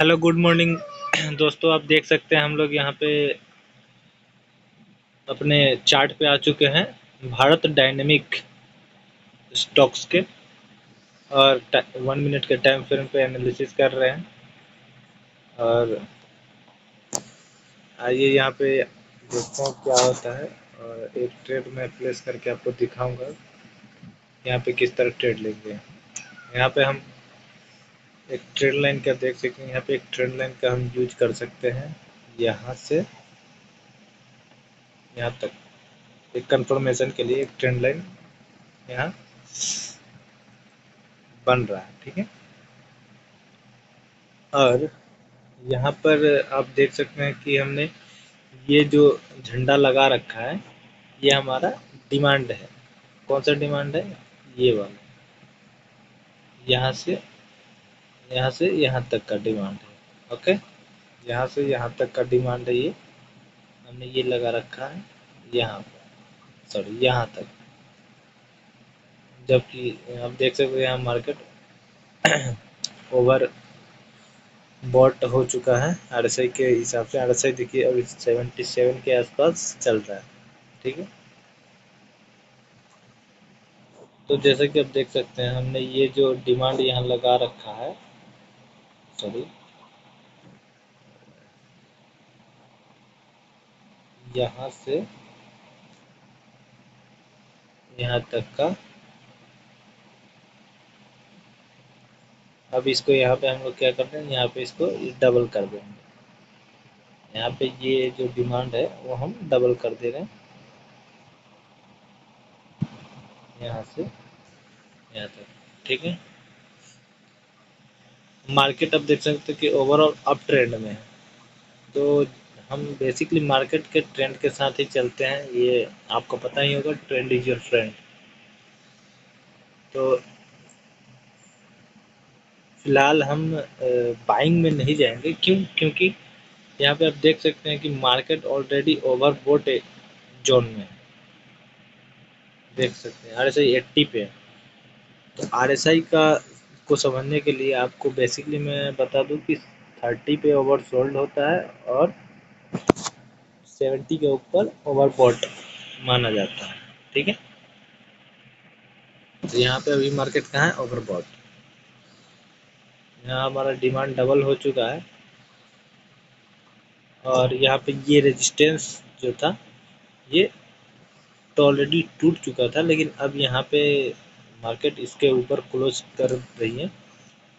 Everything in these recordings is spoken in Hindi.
हेलो गुड मॉर्निंग दोस्तों। आप देख सकते हैं हम लोग यहाँ पे अपने चार्ट पे आ चुके हैं भारत डायनेमिक स्टॉक्स के, और 1 मिनट के टाइम फ्रेम पे एनालिसिस कर रहे हैं। और आइए यहाँ पे देखते हैं क्या होता है, और एक ट्रेड में प्लेस करके आपको दिखाऊंगा यहाँ पे किस तरह ट्रेड लेंगे। यहाँ पे हम एक ट्रेड लाइन का देख सकते हैं, यहाँ पे एक ट्रेड लाइन का हम यूज कर सकते हैं यहाँ से यहाँ तक। एक कंफर्मेशन के लिए एक ट्रेंड लाइन यहाँ बन रहा है, ठीक है। और यहाँ पर आप देख सकते हैं कि हमने ये जो झंडा लगा रखा है, ये हमारा डिमांड है। कौन सा डिमांड है? ये वाला, यहाँ से यहाँ तक का डिमांड है। ओके, यहाँ से यहाँ तक का डिमांड है, ये हमने ये लगा रखा है यहाँ पर, सॉरी यहाँ तक। जबकि आप देख सकते हैं यहाँ मार्केट ओवर बॉट हो चुका है आरएसआई के हिसाब से। आरएसआई देखिए अभी 77 के आसपास चल रहा है, ठीक है। तो जैसे कि आप देख सकते हैं हमने ये जो डिमांड यहाँ लगा रखा है, सॉरी यहाँ से यहाँ तक का। अब इसको यहाँ पे हम लोग क्या करते हैं, यहाँ पे इसको डबल कर देंगे। यहाँ पे ये जो डिमांड है वो हम डबल कर दे रहे हैं, यहाँ से यहाँ तक, ठीक है। मार्केट अब देख सकते हैं कि ओवरऑल अप ट्रेंड में है। तो हम बेसिकली मार्केट के ट्रेंड के साथ ही चलते हैं, ये आपको पता ही होगा, ट्रेंड इज योर फ्रेंड। तो फिलहाल हम बाइंग में नहीं जाएंगे, क्योंकि यहाँ पे आप देख सकते हैं कि मार्केट ऑलरेडी ओवरबोट जोन में है। देख सकते हैं आरएसआई 80 पे है। तो आरएसआई का को समझने के लिए आपको बेसिकली मैं बता दूं कि 30 पे ओवरसोल्ड होता है और 70 के ऊपर ओवरबॉट माना जाता है, ठीक है। तो यहाँ पे अभी मार्केट कहाँ है? ओवरबॉट। यहाँ हमारा डिमांड डबल हो चुका है, और यहाँ पे ये रेजिस्टेंस जो था ये तो ऑलरेडी टूट चुका था, लेकिन अब यहाँ पे मार्केट इसके ऊपर क्लोज कर रही है,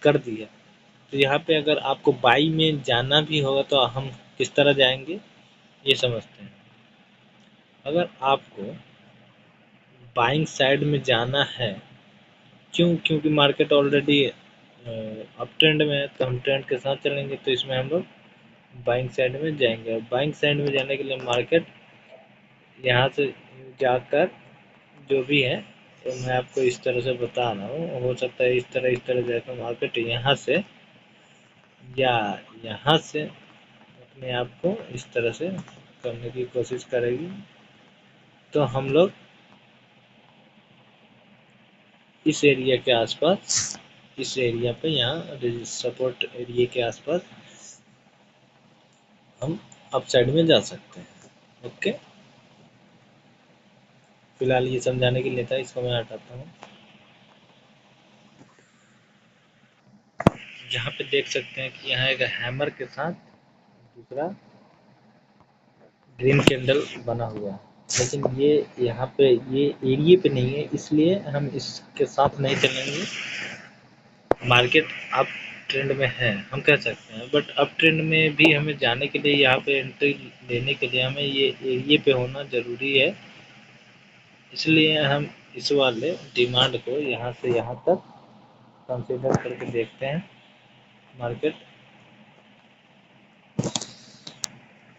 कर दिया। तो यहाँ पे अगर आपको बाई में जाना भी होगा तो हम किस तरह जाएंगे ये समझते हैं। अगर आपको बाइंग साइड में जाना है, क्योंकि मार्केट ऑलरेडी अप ट्रेंड में है, तो हम ट्रेंड के साथ चलेंगे। तो इसमें हम लोग बाइंग साइड में जाएंगे, और बाइंग साइड में जाने के लिए मार्केट यहाँ से जाकर जो भी है, तो मैं आपको इस तरह से बता रहा हूँ, हो सकता है इस तरह जाकर मार्केट यहाँ से या यहाँ से अपने आप को इस तरह से करने की कोशिश करेगी। तो हम लोग इस एरिया के आसपास, इस एरिया पे, यहाँ सपोर्ट एरिया के आसपास हम अप साइड में जा सकते हैं। ओके, फिलहाल ये समझाने के लिए था, इसको मैं हटाता हूँ। यहाँ पे देख सकते हैं कि यहाँ एक हैमर के साथ दूसरा ग्रीन कैंडल बना हुआ है, लेकिन ये यहाँ पे ये एरिया पे नहीं है, इसलिए हम इसके साथ नहीं चलेंगे। मार्केट अप ट्रेंड में है हम कह सकते हैं, बट अप ट्रेंड में भी हमें जाने के लिए, यहाँ पे एंट्री लेने के लिए हमें ये एरिया पे होना ज़रूरी है। इसलिए हम इस वाले डिमांड को यहाँ से यहाँ तक कंसीडर करके देखते हैं। मार्केट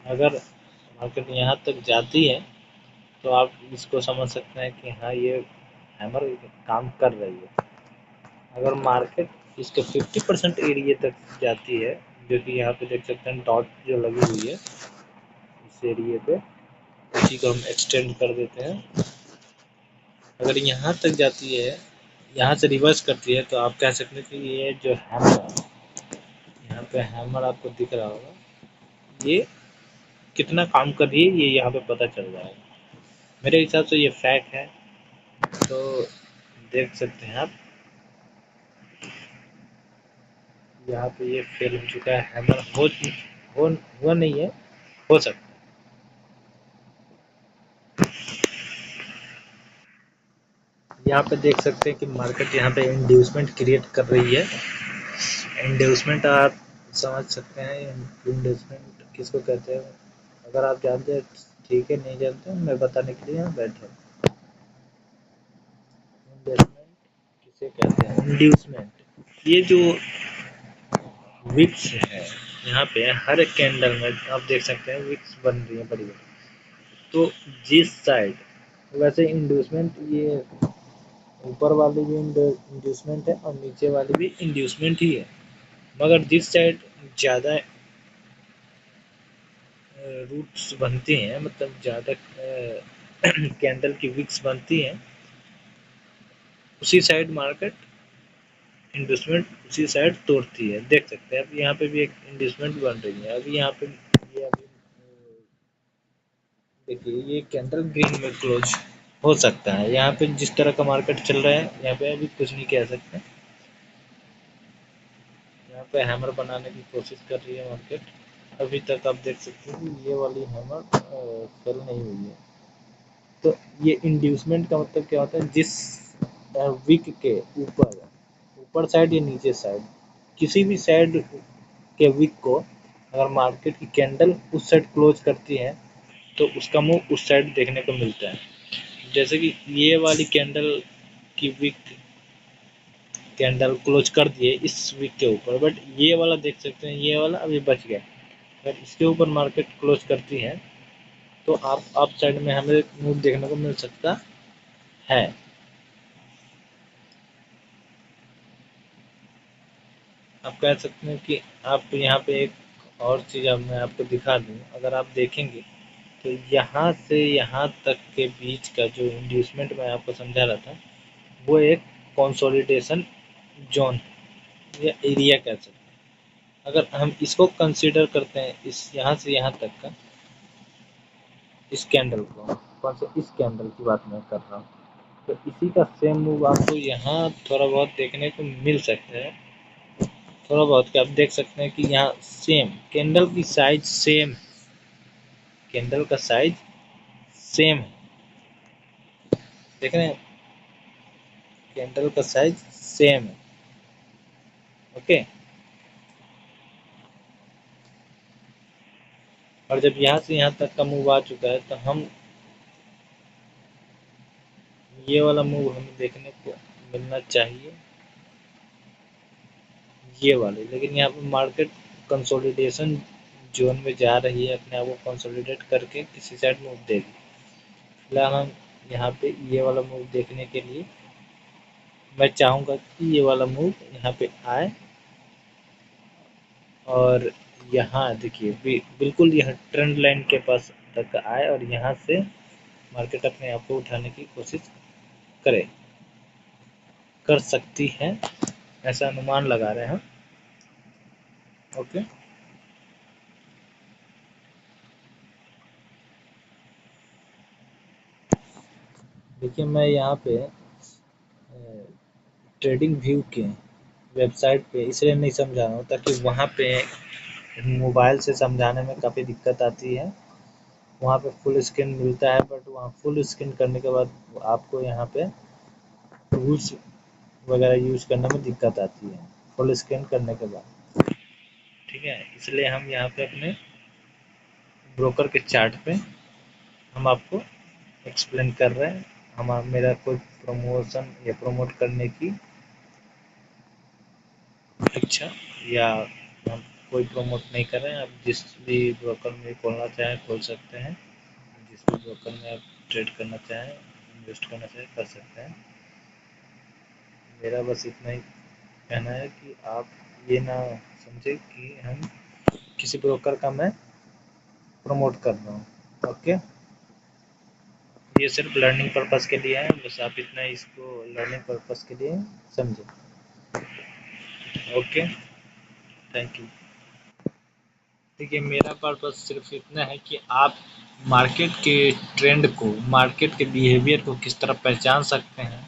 अगर मार्केट यहाँ तक जाती है तो आप इसको समझ सकते हैं कि हाँ ये हैमर काम कर रही है। अगर मार्केट इसके 50% एरिया तक जाती है, जो कि यहाँ पे देख सकते हैं डॉट जो लगी हुई है इस एरिया पे, इसी को हम एक्सटेंड कर देते हैं। अगर यहाँ तक जाती है, यहाँ से रिवर्स करती है, तो आप कह सकते हैं कि ये जो हैमर है यहाँ पे हैमर आपको दिख रहा होगा, ये कितना काम कर रही है ये यहाँ पे पता चल जाएगा। मेरे हिसाब से ये फैक्ट है, तो देख सकते हैं आप यहाँ पे ये फेल हो चुका है। हैमर हुआ नहीं है, हो सकता है। यहाँ पे देख सकते हैं कि मार्केट यहाँ पे इंड्यूसमेंट क्रिएट कर रही है। इंड्यूसमेंट आप समझ सकते हैं, इंड्यूसमेंट किसको कहते हैं। अगर आप जानते हैं ठीक है, नहीं जानते मैं बताने के लिए यहाँ बैठे। इंड्यूसमेंट किसे कहते हैं? इंड्यूसमेंट ये जो विक्स है, यहाँ पे हर एक कैंडल में आप देख सकते हैं विक्स बन रही है बड़ी बड़ी। तो जिस साइड, वैसे इंड्यूसमेंट ये ऊपर वाली भी इंड्यूसमेंट है और नीचे वाली भी इंड्यूसमेंट ही है, मगर जिस साइड ज़्यादा रूट्स बनती हैं, मतलब ज़्यादा कैंडल की विक्स बनती हैं, उसी साइड मार्केट इंड्यूसमेंट उसी साइड तोड़ती है। देख सकते हैं अब यहाँ पे भी एक इंड्यूसमेंट बन रही है। अभी यहाँ पे ये अभी देखिए ये कैंडल ग्रीन में क्लोज हो सकता है। यहाँ पे जिस तरह का मार्केट चल रहा है, यहाँ पे अभी कुछ नहीं कह सकते। यहाँ पे हैमर बनाने की कोशिश कर रही है मार्केट। अभी तक आप देख सकते हैं कि ये वाली हैमर फेल नहीं हुई है। तो ये इंड्यूसमेंट का मतलब क्या होता है, जिस विक के ऊपर ऊपर साइड या नीचे साइड, किसी भी साइड के विक को अगर मार्केट की कैंडल उस साइड क्लोज करती है तो उसका मुंह उस साइड देखने को मिलता है। जैसे कि ये वाली कैंडल की विक कैंडल क्लोज कर दिए इस विक के ऊपर, बट ये वाला देख सकते हैं, ये वाला अभी बच गया। अगर इसके ऊपर मार्केट क्लोज करती है तो आप अप साइड में हमें मूव देखने को मिल सकता है। आप कह सकते हैं कि आप यहाँ पे एक और चीज़ अब मैं आपको दिखा दूँ। अगर आप देखेंगे तो यहाँ से यहाँ तक के बीच का जो इंड्यूसमेंट मैं आपको समझा रहा था, वो एक कंसोलिडेशन जोन या एरिया कह सकते हैं। अगर हम इसको कंसीडर करते हैं, इस यहाँ से यहाँ तक का, इस कैंडल को, कौन से, इस कैंडल की बात मैं कर रहा हूँ, तो इसी का सेम मूव आपको यहाँ थोड़ा बहुत देखने को मिल सकता है। थोड़ा बहुत क्या आप देख सकते हैं कि यहाँ सेम कैंडल की साइज सेम, कैंडल का साइज सेम है। देख रहे हैं, कैंडल का साइज सेम है। ओके, और जब यहाँ से यहाँ तक का मूव आ चुका है तो हम ये वाला मूव हमें देखने को मिलना चाहिए, ये वाले। लेकिन यहाँ पे मार्केट कंसोलिडेशन जोन में जा रही है, अपने आप को कंसोलिडेट करके किसी साइड मूव देगी। फिलहाल हम यहाँ पे ये वाला मूव देखने के लिए मैं चाहूँगा कि ये वाला मूव यहाँ पे आए और यहाँ देखिए बिल्कुल यह ट्रेंड लाइन के पास तक आए और यहाँ से मार्केट अपने आप को उठाने की कोशिश करे, कर सकती है, ऐसा अनुमान लगा रहे हैं। ओके, देखिए मैं यहाँ पे ट्रेडिंग व्यू के वेबसाइट पे इसलिए नहीं समझा रहा हूँ ताकि वहाँ पे मोबाइल से समझाने में काफ़ी दिक्कत आती है। वहाँ पे फुल स्क्रीन मिलता है, बट वहाँ फुल स्क्रीन करने के बाद आपको यहाँ पे टूल्स वगैरह यूज करने में दिक्कत आती है फुल स्क्रीन करने के बाद। ठीक है, इसलिए हम यहाँ पे अपने ब्रोकर के चार्ट पे हम आपको एक्सप्लेन कर रहे हैं। हम मेरा कोई प्रमोशन या प्रमोट करने की इच्छा या हम कोई प्रमोट नहीं कर रहे हैं। आप जिस भी ब्रोकर में खोलना चाहें खोल सकते हैं, जिस भी ब्रोकर में आप ट्रेड करना चाहें, इन्वेस्ट करना चाहें, कर सकते हैं। मेरा बस इतना ही कहना है कि आप ये ना समझे कि हम किसी ब्रोकर का मैं प्रमोट कर रहा हूँ। ओके, ये सिर्फ लर्निंग पर्पस के लिए है, बस आप इतना इसको लर्निंग पर्पस के लिए समझें। Okay, thank you. देखिए, मेरा पर्पस सिर्फ इतना है कि आप मार्केट के ट्रेंड को, मार्केट के बिहेवियर को किस तरह पहचान सकते हैं,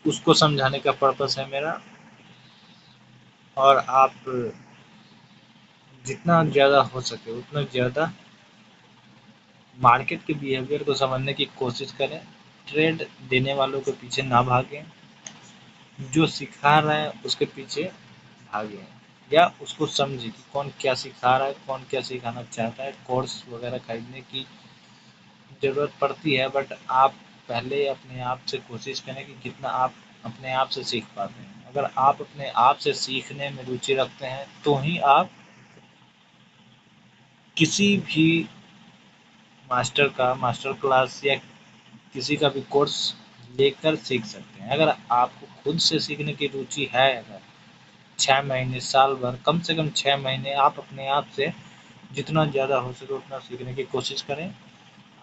उसको समझाने का पर्पस है मेरा। और आप जितना ज़्यादा हो सके उतना ज़्यादा मार्केट के बिहेवियर को समझने की कोशिश करें। ट्रेड देने वालों के पीछे ना भागें, जो सिखा रहा है उसके पीछे भागें, या उसको समझें कि कौन क्या सिखा रहा है, कौन क्या सिखाना चाहता है। कोर्स वगैरह खरीदने की ज़रूरत पड़ती है, बट आप पहले अपने आप से कोशिश करें कि कितना आप अपने आप से सीख पाते हैं। अगर आप अपने आप से सीखने में रुचि रखते हैं तो ही आप किसी भी मास्टर क्लास या किसी का भी कोर्स लेकर सीख सकते हैं। अगर आपको खुद से सीखने की रुचि है, अगर 6 महीने, साल भर, कम से कम 6 महीने आप अपने आप से जितना ज़्यादा हो सके उतना सीखने की कोशिश करें।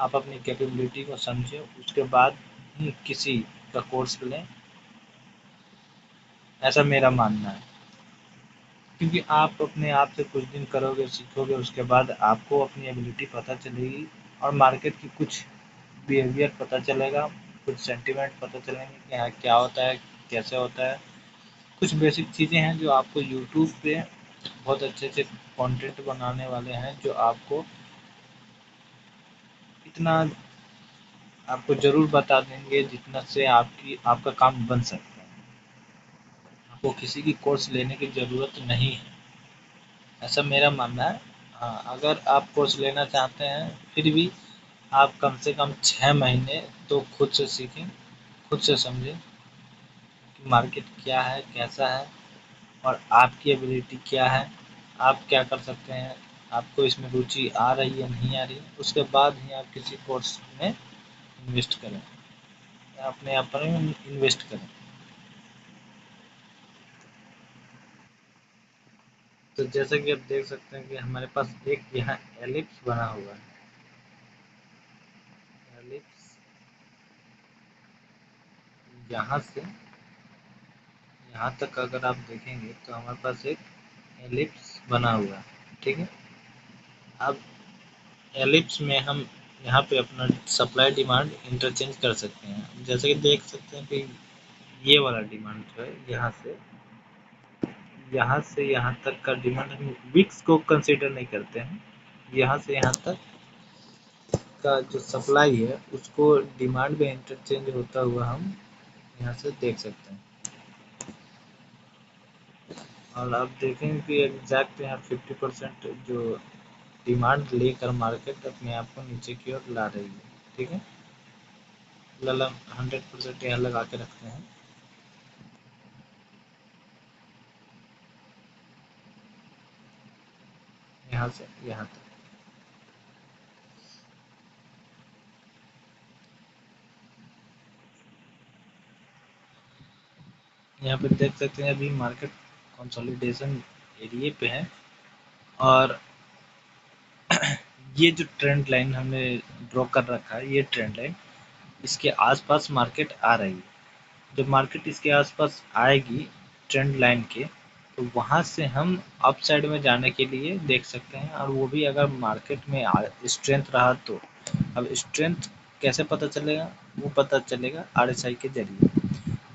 आप अपनी कैपेबिलिटी को समझें, उसके बाद ही किसी का कोर्स लें, ऐसा मेरा मानना है। क्योंकि आप अपने आप से कुछ दिन करोगे, सीखोगे, उसके बाद आपको अपनी एबिलिटी पता चलेगी और मार्केट की कुछ बिहेवियर पता चलेगा, कुछ सेंटिमेंट पता चलेंगे कि हाँ क्या होता है, कैसे होता है। कुछ बेसिक चीज़ें हैं जो आपको यूट्यूब पे बहुत अच्छे अच्छे कंटेंट बनाने वाले हैं, जो आपको इतना आपको ज़रूर बता देंगे जितना से आपका काम बन सकता है। आपको किसी की कोर्स लेने की ज़रूरत नहीं है, ऐसा मेरा मानना है। हाँ, अगर आप कोर्स लेना चाहते हैं फिर भी आप कम से कम 6 महीने तो खुद से सीखें, खुद से समझें कि मार्केट क्या है, कैसा है, और आपकी एबिलिटी क्या है, आप क्या कर सकते हैं, आपको इसमें रुचि आ रही है, नहीं आ रही है। उसके बाद ही आप किसी कोर्स में इन्वेस्ट करें, या अपने आप पर इन्वेस्ट करें। तो जैसा कि आप देख सकते हैं कि हमारे पास एक यहाँ एलिप्स बना हुआ है। एलिप्स यहाँ से यहाँ तक अगर आप देखेंगे तो हमारे पास एक एलिप्स बना हुआ है, ठीक है। अब एलिप्स में हम यहाँ पे अपना सप्लाई डिमांड इंटरचेंज कर सकते हैं। जैसे कि देख सकते हैं कि ये वाला डिमांड जो है, यहाँ से यहाँ तक का डिमांड हम वीक्स को कंसीडर नहीं करते हैं। यहाँ से यहाँ तक का जो सप्लाई है उसको डिमांड में इंटरचेंज होता हुआ हम यहाँ से देख सकते हैं। और आप देखेंगे कि एग्जैक्ट यहाँ 50% जो डिमांड लेकर मार्केट अपने आप को नीचे की ओर ला रही है, ठीक है। फिलहाल हम 100% यहाँ लगा के रखते हैं। यहाँ से यहाँ तक यहाँ पे देख सकते हैं अभी मार्केट कंसोलिडेशन एरिया पे है, और ये जो ट्रेंड लाइन हमने ड्रॉ कर रखा है, ये ट्रेंड लाइन इसके आसपास मार्केट आ रही है। जब मार्केट इसके आसपास आएगी ट्रेंड लाइन के, तो वहाँ से हम अप साइड में जाने के लिए देख सकते हैं, और वो भी अगर मार्केट में स्ट्रेंथ रहा तो। अब स्ट्रेंथ कैसे पता चलेगा? वो पता चलेगा RSI के जरिए।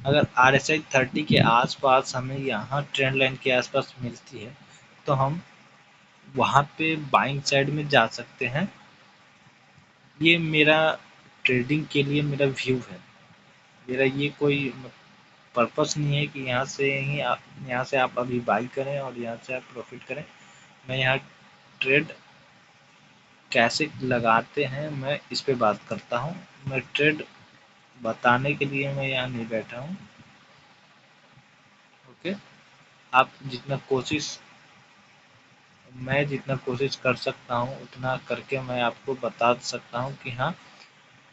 अगर RSI 30 के आसपास हमें यहाँ ट्रेंड लाइन के आसपास मिलती है तो हम वहाँ पे बाइंग साइड में जा सकते हैं। ये मेरा ट्रेडिंग के लिए मेरा व्यू है। मेरा ये कोई पर्पस नहीं है कि यहाँ से आप अभी बाई करें और यहाँ से आप प्रॉफिट करें। मैं यहाँ ट्रेड कैसे लगाते हैं मैं इस पे बात करता हूँ। मैं ट्रेड बताने के लिए मैं यहाँ नहीं बैठा हूँ। ओके, आप जितना कोशिश मैं जितना कोशिश कर सकता हूँ उतना करके मैं आपको बता सकता हूँ कि हाँ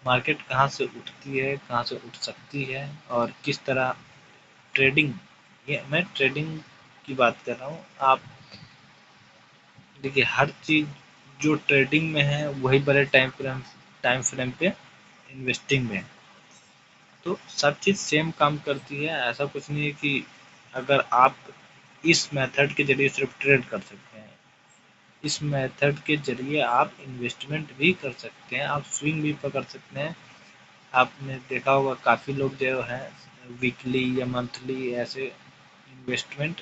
मार्केट कहाँ से उठती है, कहाँ से उठ सकती है, और किस तरह ट्रेडिंग, ये मैं ट्रेडिंग की बात कर रहा हूँ। आप देखिए, हर चीज़ जो ट्रेडिंग में है वही बड़े टाइम फ्रेम पे इन्वेस्टिंग में है। तो सब चीज़ सेम काम करती है। ऐसा कुछ नहीं है कि अगर आप इस मेथड के जरिए सिर्फ ट्रेड कर सकते हैं। इस मेथड के जरिए आप इन्वेस्टमेंट भी कर सकते हैं, आप स्विंग भी पकड़ सकते हैं। आपने देखा होगा काफ़ी लोग जो है वीकली या मंथली ऐसे इन्वेस्टमेंट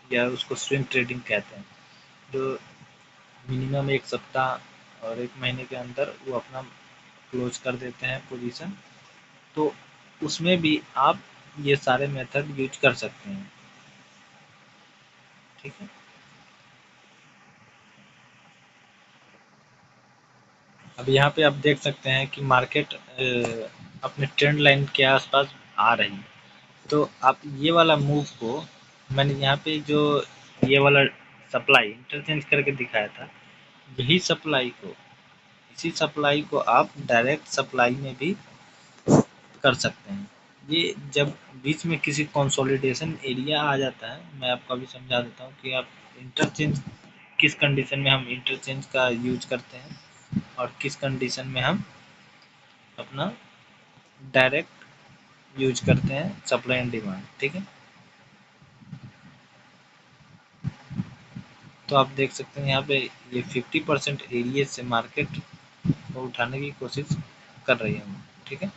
या उसको स्विंग ट्रेडिंग कहते हैं, जो मिनिमम 1 सप्ताह और 1 महीने के अंदर वो अपना क्लोज कर देते हैं पोजीशन। तो उसमें भी आप ये सारे मेथड यूज कर सकते हैं। ठीक है। अब यहाँ पे आप देख सकते हैं कि मार्केट अपने ट्रेंड लाइन के आसपास आ रही है। तो आप ये वाला मूव को मैंने यहाँ पे जो ये वाला सप्लाई इंटरचेंज करके दिखाया था, यही सप्लाई को इसी सप्लाई को आप डायरेक्ट सप्लाई में भी कर सकते हैं। ये जब बीच में किसी कंसोलिडेशन एरिया आ जाता है, मैं आपको अभी समझा देता हूँ कि आप इंटरचेंज किस कंडीशन में हम इंटरचेंज का यूज करते हैं और किस कंडीशन में हम अपना डायरेक्ट यूज करते हैं सप्लाई एंड डिमांड। ठीक है। तो आप देख सकते हैं यहाँ पे ये 50% एरिया से मार्केट को उठाने की कोशिश कर रही है। ठीक है।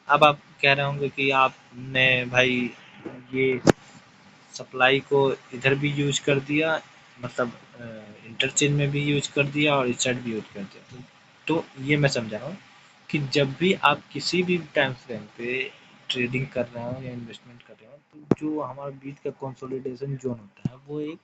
अब आप कह रहे होंगे कि आपने भाई ये सप्लाई को इधर भी यूज कर दिया, मतलब इंटरचेंज में भी यूज कर दिया और इस साइड भी यूज कर दिया। तो ये मैं समझा रहा हूँ कि जब भी आप किसी भी टाइम फ्रेम पे ट्रेडिंग कर रहे हो या इन्वेस्टमेंट कर रहे हो, तो जो हमारा बीच का कंसोलिडेशन जोन होता है वो एक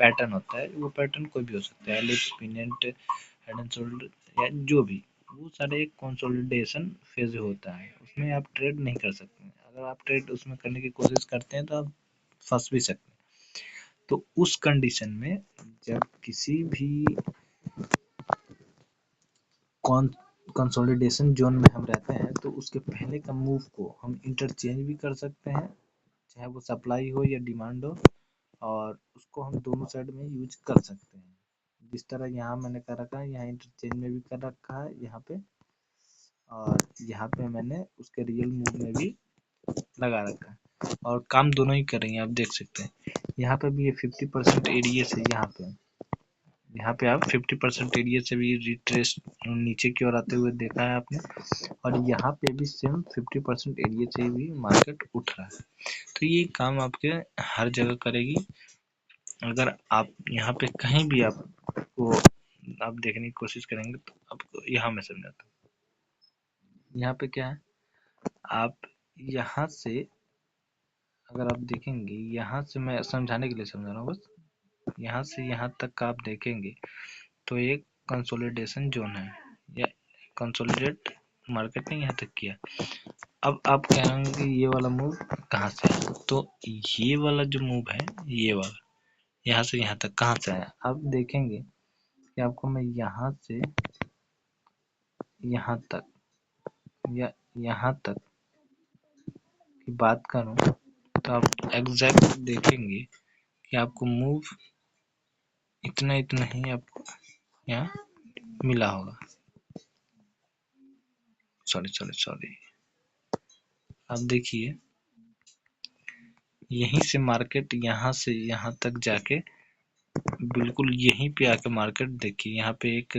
पैटर्न होता है। वो पैटर्न कोई भी हो सकता है, लिप पिनेंट, हेड एंड शोल्डर या जो भी, वो सारे एक कंसोलिडेशन फेज होता है। उसमें आप ट्रेड नहीं कर सकते। अगर आप ट्रेड उसमें करने की कोशिश करते हैं तो आप फंस भी सकते हैं। तो उस कंडीशन में जब किसी भी कंसोलिडेशन जोन में हम रहते हैं, तो उसके पहले का मूव को हम इंटरचेंज भी कर सकते हैं, चाहे वो सप्लाई हो या डिमांड हो, और उसको हम दोनों साइड में यूज कर सकते हैं। जिस तरह यहाँ मैंने कर रखा है, यहाँ इंटरचेंज में भी कर रखा है यहाँ पे, और यहाँ पे मैंने उसके रियल मूव में भी लगा रखा है, और काम दोनों ही कर रही हैं। आप देख सकते हैं यहाँ पे भी ये 50% एरिया से यहाँ पे आप 50% एरिया से भी रिट्रेस नीचे की ओर आते हुए देखा है आपने, और यहाँ पे भी सेम 50% एरिया से भी मार्केट उठ रहा है। तो ये काम आपके हर जगह करेगी। अगर आप यहाँ पे कहीं भी आपको आप देखने की कोशिश करेंगे तो आपको यहाँ मैं समझाता हूँ। यहाँ पे क्या है, आप यहाँ से अगर आप देखेंगे, यहाँ से मैं समझाने के लिए समझा रहा हूँ बस, यहाँ से यहाँ तक का आप देखेंगे तो एक कंसोलिडेशन जोन है, या कंसोलिडेट मार्केट ने यहाँ तक किया। अब आप कह रहे कि ये वाला मूव कहाँ से आया, तो ये वाला जो मूव है, ये वाला यहाँ से यहाँ तक कहाँ से आया, आप देखेंगे कि आपको मैं यहाँ से यहाँ तक या यहाँ तक की बात करूँ तो आप एग्जैक्ट देखेंगे कि आपको मूव इतना इतना ही आपको यहाँ मिला होगा। सॉरी, आप देखिए यहीं से मार्केट यहाँ से यहाँ तक जाके बिल्कुल यहीं पे आके मार्केट देखिए, यहाँ पे एक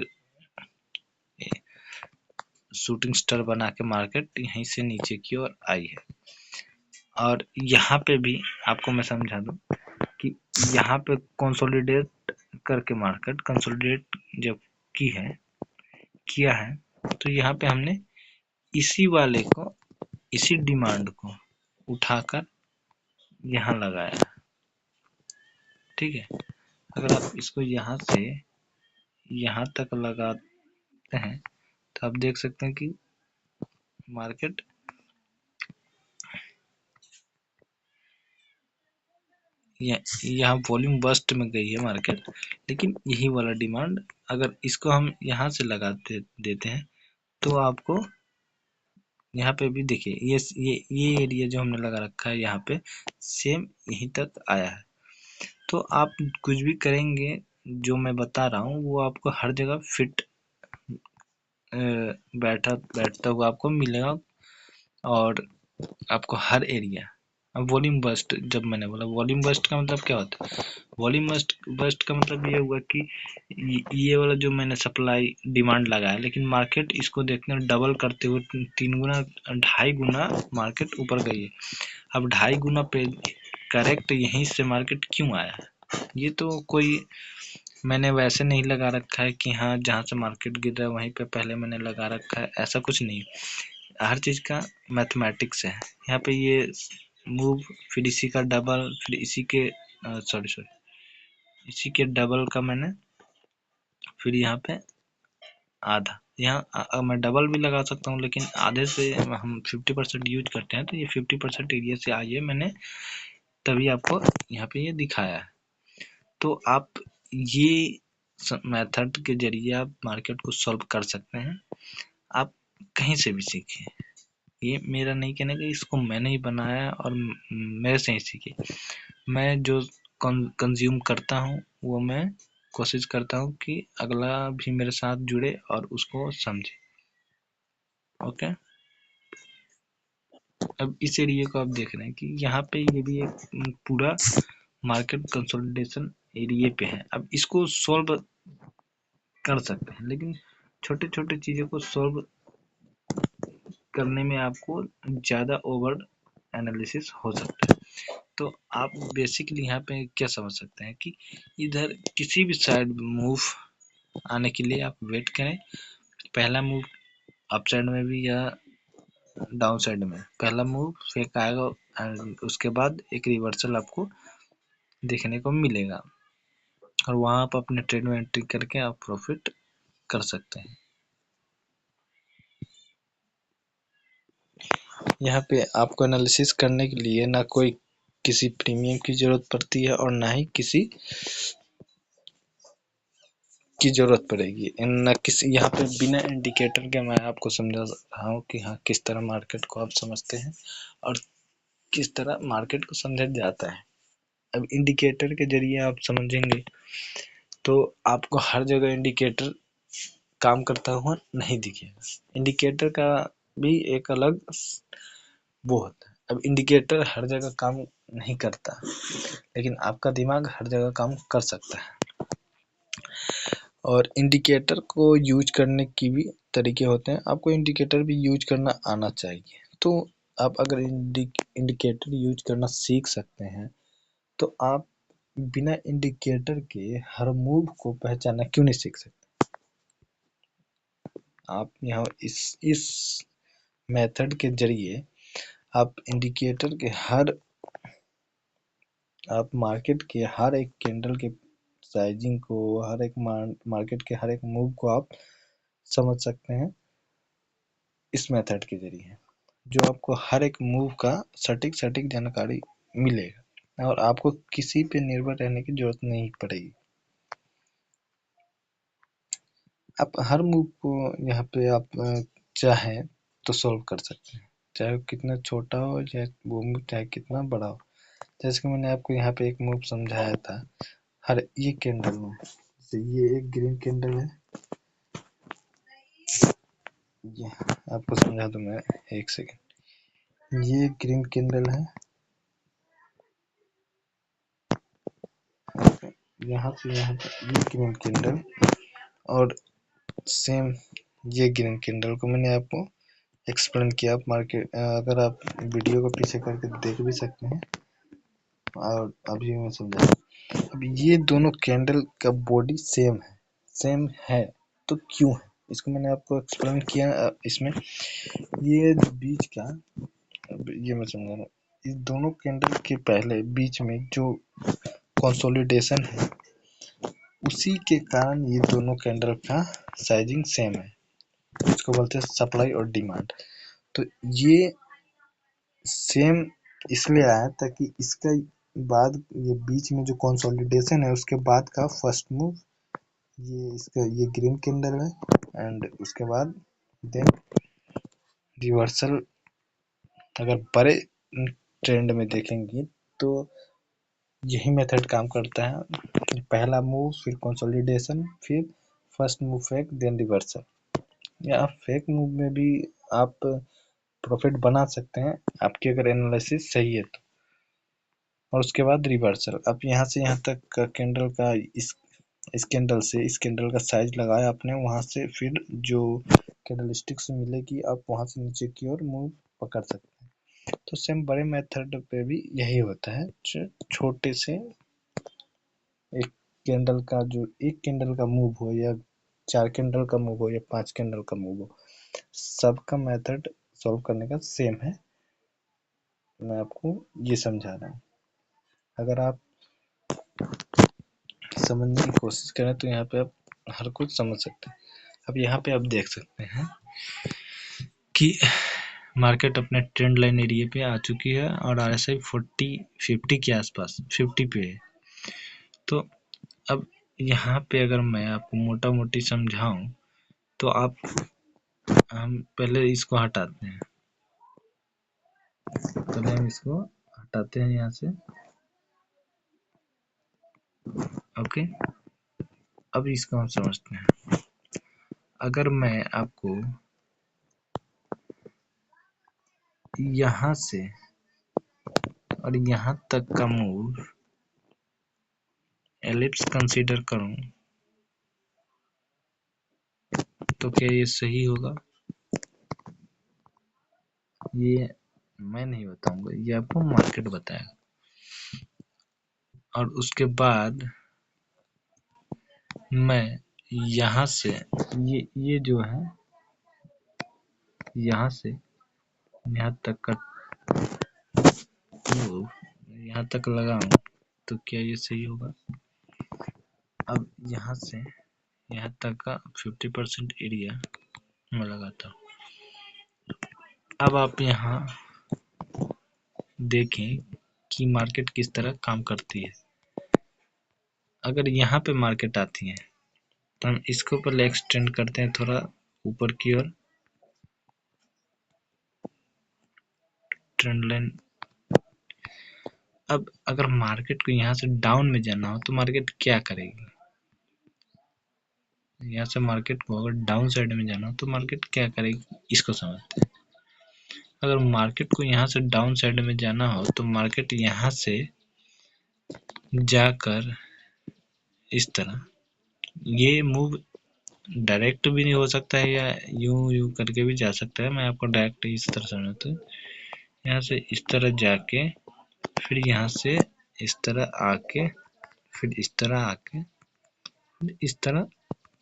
शूटिंग स्टार बना के मार्केट यहीं से नीचे की ओर आई है। और यहाँ पे भी आपको मैं समझा दूं कि यहाँ पे कंसोलिडेट करके मार्केट कंसोलिडेट जब की है किया है, तो यहाँ पे हमने इसी वाले को, इसी डिमांड को उठाकर यहाँ लगाया। ठीक है। अगर आप इसको यहाँ से यहाँ तक लगाते हैं तो आप देख सकते हैं कि मार्केट यहाँ वॉल्यूम बस्ट में गई है मार्केट, लेकिन यही वाला डिमांड अगर इसको हम यहाँ से लगाते देते हैं तो आपको यहाँ पे भी देखिए ये एरिया जो हमने लगा रखा है यहाँ पे सेम यहीं तक आया है। तो आप कुछ भी करेंगे जो मैं बता रहा हूँ वो आपको हर जगह फिट बैठता हुआ आपको मिलेगा, और आपको हर एरिया अब वॉल्यूम बस्ट, जब मैंने बोला वॉल्यूम बस्ट का मतलब क्या होता है, वॉल्यूम बस्ट बस्ट का मतलब ये हुआ कि ये वाला जो मैंने सप्लाई डिमांड लगाया, लेकिन मार्केट इसको देखते हैं डबल करते हुए 3 गुना 2.5 गुना मार्केट ऊपर गई है। अब 2.5 गुना पे करेक्ट यहीं से मार्केट क्यों आया है, ये तो कोई मैंने वैसे नहीं लगा रखा है कि हाँ जहाँ से मार्केट गिर रहा है वहीं पे पहले मैंने लगा रखा है, ऐसा कुछ नहीं। हर चीज़ का मैथमेटिक्स है यहाँ पे। ये मूव, फिर इसी का डबल, फिर इसी के सॉरी इसी के डबल का मैंने, फिर यहाँ पे आधा, यहाँ मैं डबल भी लगा सकता हूँ, लेकिन आधे से हम 50% यूज करते हैं, तो ये 50% एरिया से आई है मैंने, तभी आपको यहाँ पे ये दिखाया है। तो आप ये मेथड के जरिए आप मार्केट को सॉल्व कर सकते हैं, आप कहीं से भी सीखें। ये मेरा नहीं कहना कि इसको मैंने ही बनाया और मेरे से ही सीखे। मैं जो कंज्यूम करता हूँ वो मैं कोशिश करता हूँ कि अगला भी मेरे साथ जुड़े और उसको समझे। ओके, अब इस एरिया को आप देख रहे हैं कि यहाँ पे ये भी एक पूरा मार्केट कंसोलिडेशन एरिया पे है। अब इसको सॉल्व कर सकते हैं, लेकिन छोटे छोटे चीज़ों को सॉल्व करने में आपको ज़्यादा ओवर एनालिसिस हो सकता है। तो आप बेसिकली यहाँ पे क्या समझ सकते हैं कि इधर किसी भी साइड मूव आने के लिए आप वेट करें। पहला मूव अप साइड में भी या डाउन साइड में, पहला मूव फेक आएगा और उसके बाद एक रिवर्सल आपको देखने को मिलेगा, और वहाँ आप अपने ट्रेड में एंट्री करके आप प्रॉफिट कर सकते हैं। यहाँ पे आपको एनालिसिस करने के लिए ना कोई किसी प्रीमियम की जरूरत पड़ती है और ना ही किसी की जरूरत पड़ेगी, न किसी। यहाँ पे बिना इंडिकेटर के मैं आपको समझा रहा हूँ कि हाँ किस तरह मार्केट को आप समझते हैं और किस तरह मार्केट को समझा जाता है। अब इंडिकेटर के जरिए आप समझेंगे तो आपको हर जगह इंडिकेटर काम करता हुआ नहीं दिखेगा। इंडिकेटर का भी एक अलग वो होता है। अब इंडिकेटर हर जगह काम नहीं करता, लेकिन आपका दिमाग हर जगह काम कर सकता है। और इंडिकेटर को यूज करने की भी तरीके होते हैं, आपको इंडिकेटर भी यूज करना आना चाहिए। तो आप अगर इंडिकेटर यूज करना सीख सकते हैं तो आप बिना इंडिकेटर के हर मूव को पहचानना क्यों नहीं सीख सकते। आप यहाँ इस मेथड के जरिए आप इंडिकेटर के आप मार्केट के हर एक कैंडल के साइजिंग को, हर एक मार्केट के हर एक मूव को आप समझ सकते हैं इस मेथड के जरिए, जो आपको हर एक मूव का सटीक जानकारी मिलेगा और आपको किसी पे निर्भर रहने की जरूरत नहीं पड़ेगी। आप हर मूव को यहाँ पे आप चाहें तो सॉल्व कर सकते हैं, चाहे वो कितना छोटा हो, चाहे वो मूव चाहे कितना बड़ा हो। जैसे कि मैंने आपको यहाँ पे एक मूव समझाया था, हर ये कैंडल में, जैसे ये एक ग्रीन कैंडल है, ये आपको समझा दूं मैं, एक सेकेंड। ये ग्रीन कैंडल है, यहाँ से यहाँ तक ये ग्रीन कैंडल, और सेम ये ग्रीन कैंडल को मैंने आपको एक्सप्लेन किया। आप मार्केट अगर आप वीडियो को पीछे करके देख भी सकते हैं और अभी मैं समझा। अब ये दोनों कैंडल का बॉडी सेम है तो क्यों है, इसको मैंने आपको एक्सप्लेन किया। इसमें ये जो बीच का, ये मैं समझा रहा हूँ, इस दोनों कैंडल के पहले बीच में जो कंसोलिडेशन है, उसी के कारण ये दोनों कैंडल का साइजिंग सेम है। इसको बोलते हैं सप्लाई और डिमांड। तो ये सेम इसलिए आया ताकि इसका बाद ये बीच में जो कंसोलिडेशन है उसके बाद का फर्स्ट मूव, ये इसका ये ग्रीन कैंडल है, एंड उसके बाद देन रिवर्सल। अगर बड़े ट्रेंड में देखेंगे तो यही मेथड काम करता है, पहला मूव फिर कंसोलिडेशन फिर first move fake then reversal. या फेक मूव में भी आप प्रॉफिट बना सकते हैं, आपकी अगर एनालिसिस सही है तो। और उसके बाद रिवर्सल। अब यहाँ से यहाँ तक का कैंडल का इस कैंडल से इस कैंडल का साइज लगाया आपने, वहां से फिर जो कैंडल स्टिक से मिलेगी आप वहां से नीचे की ओर मूव पकड़ सकते हैं। तो सेम बड़े मेथड पे भी यही होता है, छोटे से एक कैंडल का जो एक कैंडल का मूव हो या 4 कैंडल का मूव हो या 5 कैंडल का मूव हो, सबका मेथड सॉल्व करने का सेम है। मैं आपको ये समझा रहा हूँ। अगर आप समझने की कोशिश करें तो यहाँ पे आप हर कुछ समझ सकते हैं। अब यहाँ पे आप देख सकते हैं कि मार्केट अपने ट्रेंड लाइन एरिया पे आ चुकी है और RSI 50 के आसपास 50 पे है। तो अब यहाँ पे अगर मैं आपको मोटा मोटी समझाऊं तो हम पहले इसको हटाते हैं, यहाँ से। ओके, अब इसको हम समझते हैं। अगर मैं आपको यहाँ से और यहाँ तक का मूव एलिप्स कंसीडर करूं तो क्या ये सही होगा? ये मैं नहीं बताऊंगा, ये आपको मार्केट बताएगा। और उसके बाद मैं यहाँ से ये जो है यहाँ से यहाँ तक का यहाँ तक लगाऊं तो क्या ये सही होगा? अब यहाँ से यहाँ तक का 50% एरिया मैं लगाता हूँ। अब आप यहाँ देखें कि मार्केट किस तरह काम करती है। अगर यहाँ पे मार्केट आती है तो हम इसको पहले एक्सटेंड करते हैं थोड़ा ऊपर की ओर, ट्रेंड लाइन। अब अगर मार्केट को यहाँ से डाउन में जाना हो तो मार्केट क्या करेगी? यहाँ से मार्केट को अगर डाउन साइड में जाना हो तो मार्केट क्या करेगी, इसको समझते हैं। अगर मार्केट को यहाँ से डाउन साइड में जाना हो तो मार्केट यहाँ से जाकर इस तरह, ये मूव डायरेक्ट भी नहीं हो सकता है या यूं करके भी जा सकता है। मैं आपको डायरेक्ट इस तरह समझाता हूँ। यहाँ से इस तरह जाके फिर यहाँ से इस तरह आके फिर इस तरह आके इस तरह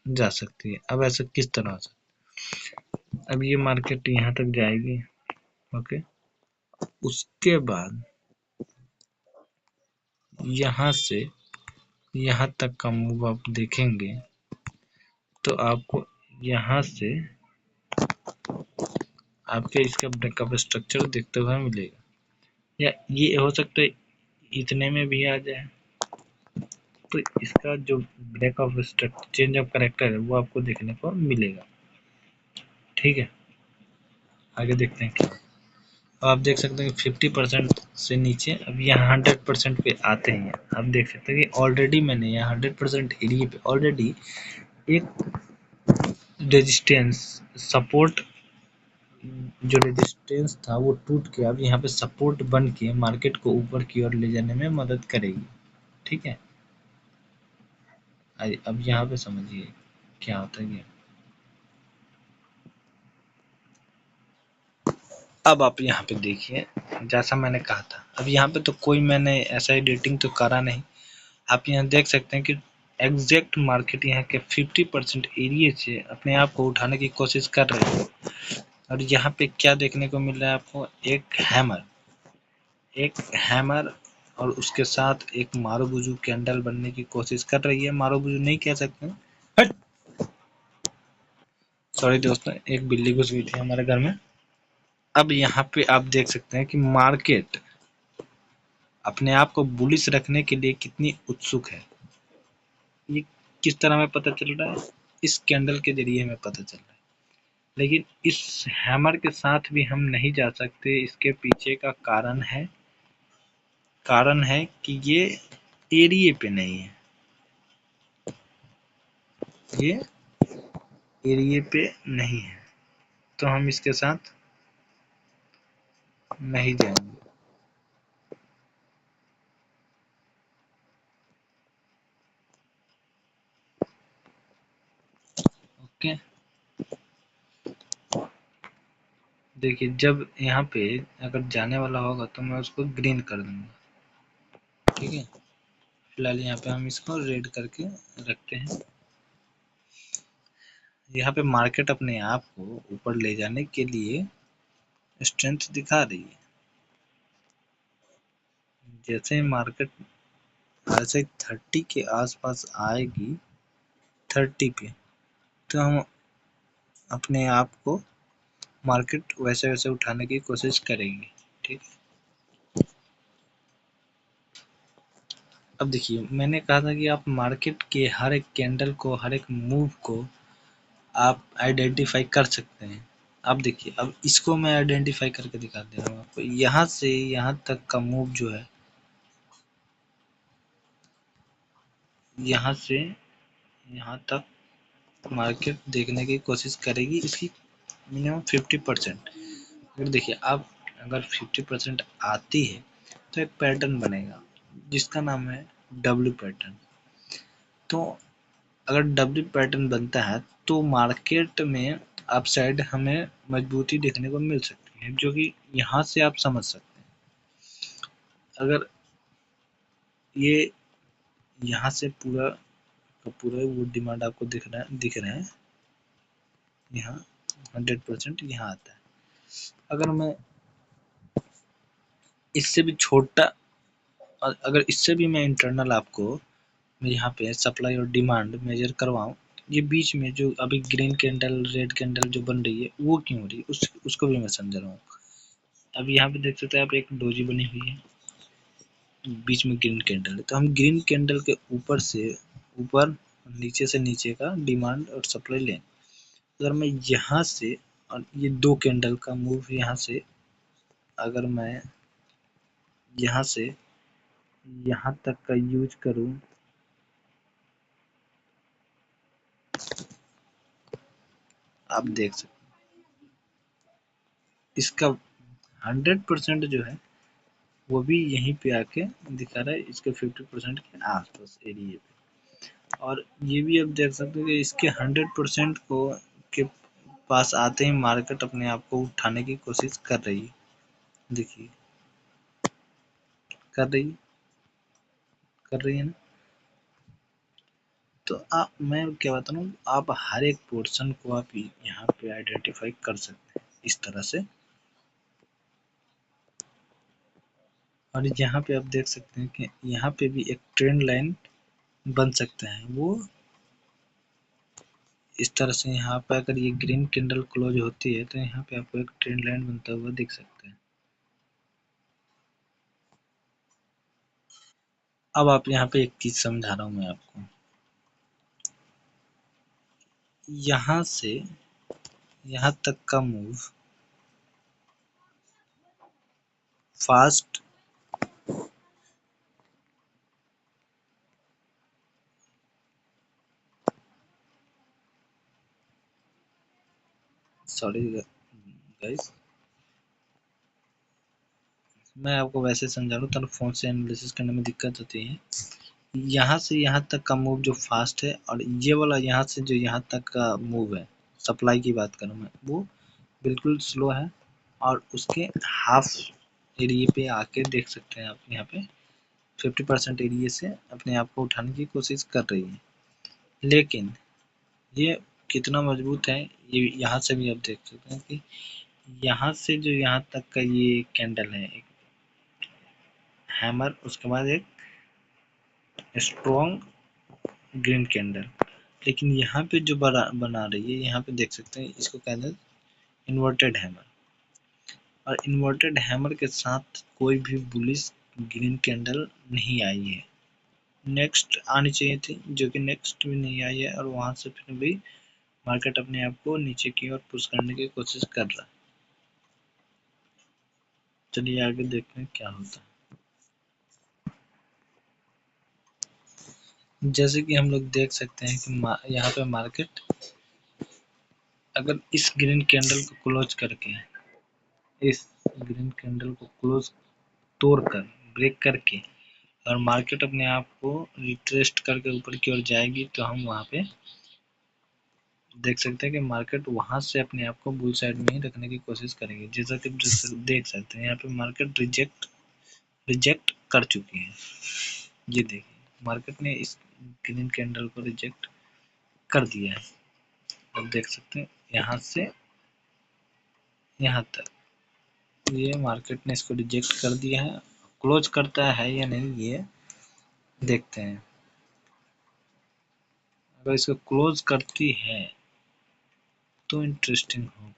जा सकती है। अब ऐसा किस तरह हो सकता है? अब ये मार्केट यहाँ तक जाएगी, ओके। उसके बाद यहाँ से यहाँ तक का मूव आप देखेंगे तो आपको यहाँ से आपके इसका ब्रेकअप स्ट्रक्चर देखते हुए मिलेगा, या ये हो सकता है इतने में भी आ जाए। तो इसका जो breakup structure change of character है वो आपको देखने को मिलेगा। ठीक है, आगे देखते हैं क्या। अब आप देख सकते हैं कि 50% से नीचे अब यहाँ 100% पे आते हैं। आप देख सकते हैं कि ऑलरेडी मैंने यहाँ 100% एरिया पे ऑलरेडी एक रेजिस्टेंस सपोर्ट, जो रेजिस्टेंस था वो टूट के अब यहाँ पे सपोर्ट बन के मार्केट को ऊपर की ओर ले जाने में मदद करेगी। ठीक है, अब यहाँ पे समझिए क्या होता है। अब आप यहाँ पे देखिए, जैसा मैंने कहा था, अब यहाँ पे तो कोई मैंने ऐसा एडिटिंग तो करा नहीं। आप यहाँ देख सकते हैं कि एग्जैक्ट मार्केट यहाँ के 50% एरिया से अपने आप को उठाने की कोशिश कर रहे हैं। और यहाँ पे क्या देखने को मिल रहा है आपको? एक हैमर और उसके साथ एक मारुबुजू कैंडल बनने की कोशिश कर रही है। मारुबुजू नहीं कह सकते, सॉरी दोस्तों, एक बिल्ली घुस गई थी हमारे घर में। अब यहाँ पे आप देख सकते हैं कि मार्केट अपने आप को बुलिश रखने के लिए कितनी उत्सुक है। ये किस तरह हमें पता चल रहा है? इस कैंडल के जरिए हमें पता चल रहा है। लेकिन इस हैमर के साथ भी हम नहीं जा सकते। इसके पीछे का कारण है कि ये एरिया पे नहीं है, ये एरिया पे नहीं है, तो हम इसके साथ नहीं जाएंगे। ओके, देखिए जब यहाँ पे अगर जाने वाला होगा तो मैं उसको ग्रीन कर दूंगा, ठीक है। फिलहाल यहाँ पे हम इसको रेड करके रखते हैं। यहाँ पे मार्केट अपने आप को ऊपर ले जाने के लिए स्ट्रेंथ दिखा रही है। जैसे मार्केट ऐसे 30 के आसपास आएगी, 30 पे, तो हम अपने आप को मार्केट वैसे वैसे उठाने की कोशिश करेंगे, ठीक है। अब देखिए मैंने कहा था कि आप मार्केट के हर एक कैंडल को, हर एक मूव को आप आइडेंटिफाई कर सकते हैं। अब देखिए, अब इसको मैं आइडेंटिफाई करके दिखा दे रहा हूँ आपको। यहाँ से यहाँ तक का मूव जो है, यहाँ से यहाँ तक मार्केट देखने की कोशिश करेगी, इसकी मिनिमम 50%। अगर देखिए आप अगर 50% आती है तो एक पैटर्न बनेगा जिसका नाम है डब्ल्यू पैटर्न। तो अगर डब्ल्यू पैटर्न बनता है तो मार्केट में अप साइड हमें मजबूती देखने को मिल सकती है, जो कि यहाँ से आप समझ सकते हैं। अगर ये यहाँ से पूरा का पूरा वो डिमांड आपको दिख रहा है, यहाँ 100% यहाँ आता है। अगर मैं इससे भी छोटा, अगर इससे भी मैं इंटरनल आपको मैं यहाँ पे सप्लाई और डिमांड मेजर करवाऊँ, ये बीच में जो अभी ग्रीन कैंडल, रेड कैंडल जो बन रही है वो क्यों हो रही है, उसको भी मैं समझ रहा हूँ। अब यहाँ पे देख सकते हैं आप, एक डोजी बनी हुई है, बीच में ग्रीन कैंडल है, तो हम ग्रीन कैंडल के ऊपर से ऊपर, नीचे से नीचे का डिमांड और सप्लाई लें। अगर मैं यहाँ से, और ये 2 कैंडल का मूव यहाँ से, अगर मैं यहाँ से यहाँ तक का यूज करूँ, आप देख सकते हैं इसका 100% जो है वो भी यहीं पे आके दिखा रहा है, इसके 50% के आसपास एरिया पे। और ये भी आप देख सकते हो कि इसके 100% को के पास आते ही मार्केट अपने आप को उठाने की कोशिश कर रही है। देखिए कर रही है ना। तो आप, मैं क्या बता रहा हूँ, आप हर एक पोर्शन को आप यहाँ पे आइडेंटिफाई कर सकते हैं इस तरह से। और यहाँ पे आप देख सकते हैं कि यहाँ पे भी एक ट्रेंड लाइन बन सकता है, वो इस तरह से। यहाँ पे अगर ये ग्रीन कैंडल क्लोज होती है तो यहाँ पे आपको एक ट्रेंड लाइन बनता हुआ दिख सकता है। अब आप यहाँ पे एक चीज समझा रहा हूँ मैं आपको, यहाँ से यहाँ तक का मूव फास्ट, सॉरी गाइस, मैं आपको वैसे समझा रहा हूँ, तो फोन से एनालिसिस करने में दिक्कत होती है। यहाँ से यहाँ तक का मूव जो फास्ट है, और ये वाला यहाँ से जो यहाँ तक का मूव है, सप्लाई की बात करूँ मैं, वो बिल्कुल स्लो है। और उसके हाफ एरिया पे आके देख सकते हैं आप, यहाँ पे 50% एरिया से अपने आप को उठाने की कोशिश कर रही है। लेकिन ये कितना मजबूत है, ये यहाँ से भी आप देख सकते हैं कि यहाँ से जो यहाँ तक का ये कैंडल है, एक हैमर, उसके बाद एक स्ट्रॉन्ग ग्रीन कैंडल। लेकिन यहाँ पे जो बना रही है, यहाँ पे देख सकते हैं, इसको कहते हैं इन्वर्टेड हैमर। और इन्वर्टेड हैमर के साथ कोई भी बुलिश ग्रीन कैंडल नहीं आई है। नेक्स्ट आनी चाहिए थी, जो कि नेक्स्ट भी नहीं आई है, और वहां से फिर भी मार्केट अपने आप को नीचे की ओर पुश करने की कोशिश कर रहा है। चलिए आगे देखते हैं क्या होता है। जैसे कि हम लोग देख सकते हैं कि यहाँ पे मार्केट अगर इस ग्रीन कैंडल को क्लोज करके, इस ग्रीन कैंडल को क्लोज तोड़कर, ब्रेक करके, और मार्केट अपने आप को रिट्रेस्ट करके ऊपर की ओर जाएगी, तो हम वहाँ पे देख सकते हैं कि मार्केट वहां से अपने आप को बुल साइड में ही रखने की कोशिश करेगी। जैसा कि देख सकते हैं यहाँ पे मार्केट रिजेक्ट कर चुकी है। ये देखिए मार्केट ने इस ग्रीन कैंडल को रिजेक्ट कर दिया है। अब देख सकते हैं यहाँ से यहाँ तक ये मार्केट ने इसको रिजेक्ट कर दिया है। क्लोज करता है या नहीं ये देखते हैं। अगर इसको क्लोज करती है तो इंटरेस्टिंग होगा।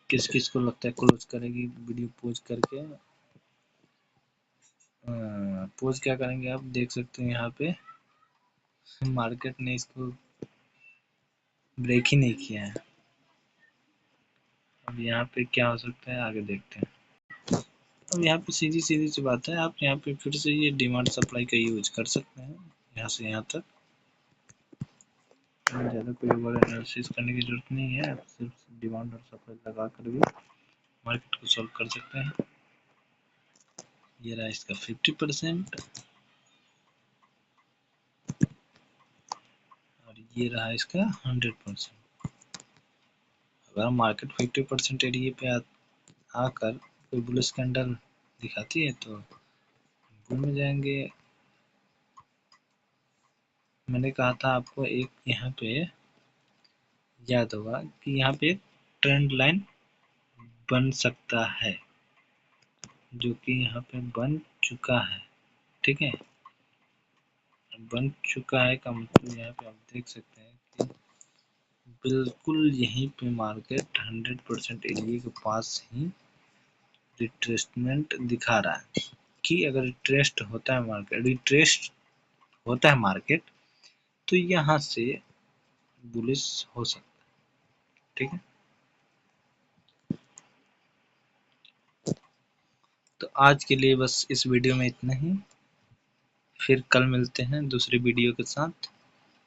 किस किस को लगता है क्लोज करेगी? वीडियो पोज करके पोज क्या करेंगे आप देख सकते हैं यहाँ पे मार्केट ने इसको ब्रेक ही नहीं किया है। अब यहाँ पे क्या हो सकता है आगे देखते हैं। अब यहाँ पे सीधी सीधी सी बात है, आप यहाँ पे फिर से ये डिमांड सप्लाई का यूज कर सकते हैं यहाँ से यहाँ तक। ज़्यादा कोई बड़ा एनालिसिस करने की जरूरत नहीं है, आप सिर्फ डिमांड और सप्लाई लगा कर भी मार्केट को सॉल्व कर सकते हैं। ये रहा इसका 50% और ये रहा इसका 100%। अगर मार्केट 50% एरिया पे आकर कोई बुलिश कैंडल दिखाती है तो बुल में जाएंगे। मैंने कहा था आपको एक यहाँ पे याद होगा कि यहाँ पे एक ट्रेंड लाइन बन सकता है जो कि यहाँ पे बन चुका है। ठीक है, बन चुका है का मतलब यहाँ पे आप देख सकते हैं कि बिल्कुल यहीं पे मार्केट 100% एरिया के पास ही रिट्रेसमेंट दिखा रहा है कि अगर रिट्रेस्ट होता है मार्केट तो यहाँ से बुलिश हो सकता है। ठीक है, तो आज के लिए बस इस वीडियो में इतना ही। फिर कल मिलते हैं दूसरी वीडियो के साथ।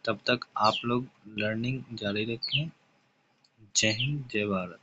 तब तक आप लोग लर्निंग जारी रखें। जय हिंद, जय भारत।